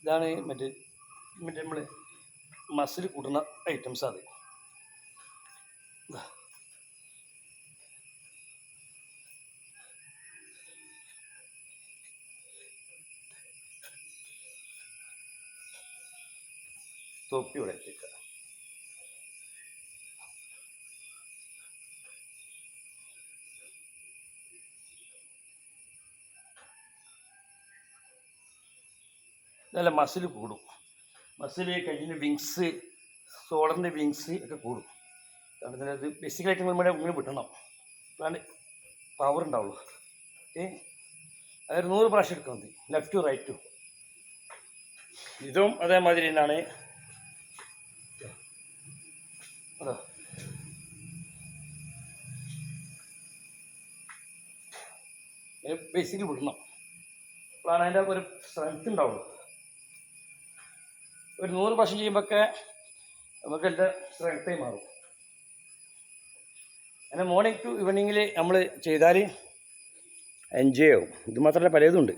ഇതാണ് മറ്റേ നമ്മൾ മസിൽ കൂട്ടുന്ന ഐറ്റംസ്. അത് തൊപ്പി ഇവിടെ എത്തിക്കുക. നല്ല മസിൽ കൂടും. മസിൽ കയ്യിൻ്റെ വിങ്സ്, ഷോൾഡറിൻ്റെ വിങ്സ് ഒക്കെ കൂടും. കാരണം അത് ബേസിക്കലായിട്ട് നമ്മുടെ ഇങ്ങനെ വിട്ടണം, അതാണ് പവർ ഉണ്ടാവുള്ളൂ. ഓക്കെ, അതൊരു 100 പ്രാവശ്യം എടുക്കാൻ മതി, ലെഫ്റ്റും റൈറ്റും. ഇതും അതേമാതിരി തന്നെയാണ്. അതാ ബേസിക്കലി വിടണം, അപ്പോഴാണ് അതിൻ്റെ ഒരു സ്ട്രെങ്ത് ഉണ്ടാവുള്ളൂ. ഒരു 100 പ്രാവശ്യം ചെയ്യുമ്പോഴൊക്കെ നമുക്ക് എൻ്റെ സ്ട്രെങ്ത്തായി മാറും. അങ്ങനെ മോർണിംഗ് ടു ഈവനിങ്ങിൽ നമ്മൾ ചെയ്താൽ എൻജോയ് ആവും. ഇത് മാത്രമല്ല പലതുണ്ട്.